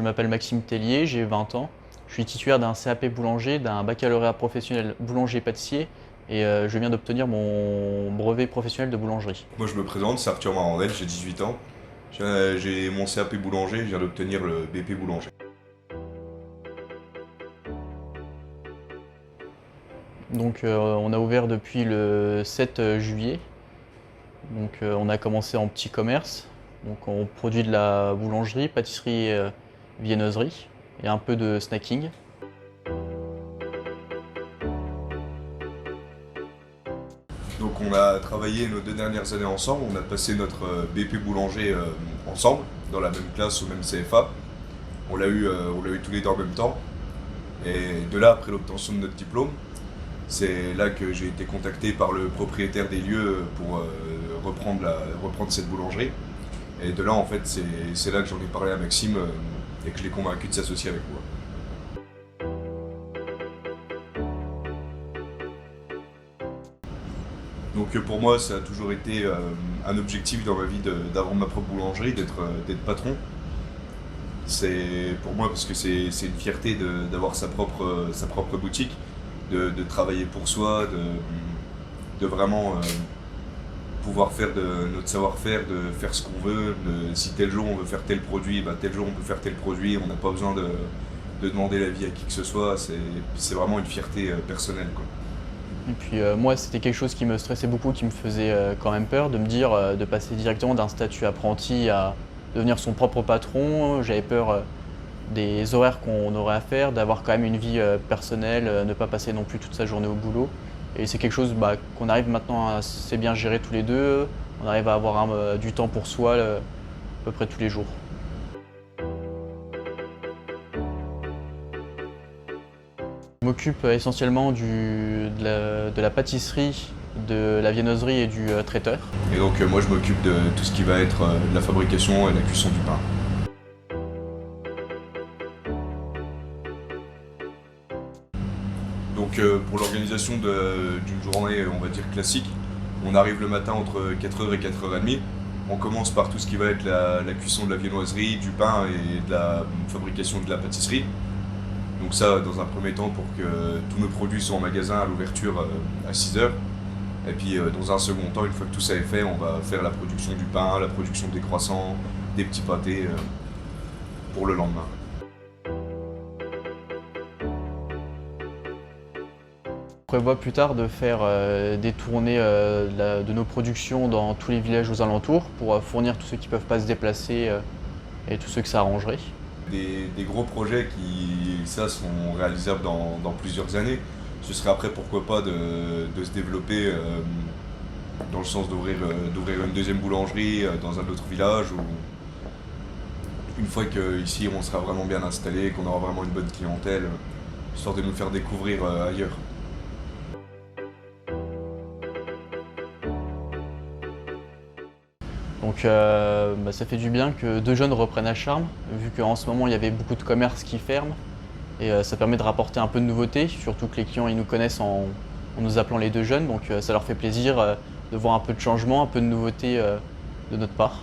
m'appelle Maxime Tellier, j'ai 20 ans. Je suis titulaire d'un CAP boulanger, d'un baccalauréat professionnel boulanger-pâtissier et je viens d'obtenir mon brevet professionnel de boulangerie. Moi je me présente, c'est Arthur Marandel, j'ai 18 ans. J'ai mon CAP boulanger, je viens d'obtenir le BP boulanger. Donc on a ouvert depuis le 7 juillet. Donc on a commencé en petit commerce. Donc on produit de la boulangerie, pâtisserie, viennoiserie et un peu de snacking. Donc on a travaillé nos 2 dernières années ensemble, on a passé notre BP boulanger ensemble, dans la même classe, au même CFA. On l'a eu tous les deux en même temps. Et de là, après l'obtention de notre diplôme, c'est là que j'ai été contacté par le propriétaire des lieux pour reprendre cette boulangerie. Et de là, en fait, c'est là que j'en ai parlé à Maxime et que je l'ai convaincu de s'associer avec moi. Donc pour moi, ça a toujours été un objectif dans ma vie d'avoir ma propre boulangerie, d'être patron. C'est pour moi parce que c'est une fierté d'avoir sa propre boutique, de travailler pour soi, de vraiment pouvoir faire de notre savoir-faire, de faire ce qu'on veut. Si tel jour on veut faire tel produit, bah, tel jour on peut faire tel produit, on n'a pas besoin de demander l'avis à qui que ce soit. C'est vraiment une fierté personnelle, quoi. Et puis moi, c'était quelque chose qui me stressait beaucoup, qui me faisait quand même peur, de me dire de passer directement d'un statut apprenti à devenir son propre patron. J'avais peur des horaires qu'on aurait à faire, d'avoir quand même une vie personnelle, ne pas passer non plus toute sa journée au boulot. Et c'est quelque chose qu'on arrive maintenant à assez bien gérer tous les deux. On arrive à avoir du temps pour soi à peu près tous les jours. Je m'occupe essentiellement de la pâtisserie, de la viennoiserie et du traiteur. Et donc moi je m'occupe de tout ce qui va être de la fabrication et la cuisson du pain. Donc pour l'organisation d'une journée, on va dire classique, on arrive le matin entre 4h et 4h30. On commence par tout ce qui va être la cuisson de la viennoiserie, du pain et de la fabrication de la pâtisserie. Donc ça, dans un premier temps, pour que tous nos produits soient en magasin à l'ouverture à 6h. Et puis dans un second temps, une fois que tout ça est fait, on va faire la production du pain, la production des croissants, des petits pâtés pour le lendemain. On prévoit plus tard de faire des tournées de nos productions dans tous les villages aux alentours pour fournir tous ceux qui ne peuvent pas se déplacer et tous ceux que ça arrangerait. Des gros projets qui, ça, sont réalisables dans plusieurs années. Ce serait après, pourquoi pas, de se développer dans le sens d'ouvrir une deuxième boulangerie dans un autre village. Ou une fois qu'ici on sera vraiment bien installé, qu'on aura vraiment une bonne clientèle, histoire de nous faire découvrir ailleurs. Donc ça fait du bien que deux jeunes reprennent à Charmes, vu qu'en ce moment il y avait beaucoup de commerces qui ferment. Et ça permet de rapporter un peu de nouveauté, surtout que les clients ils nous connaissent en nous appelant les deux jeunes, donc ça leur fait plaisir de voir un peu de changement, un peu de nouveauté de notre part.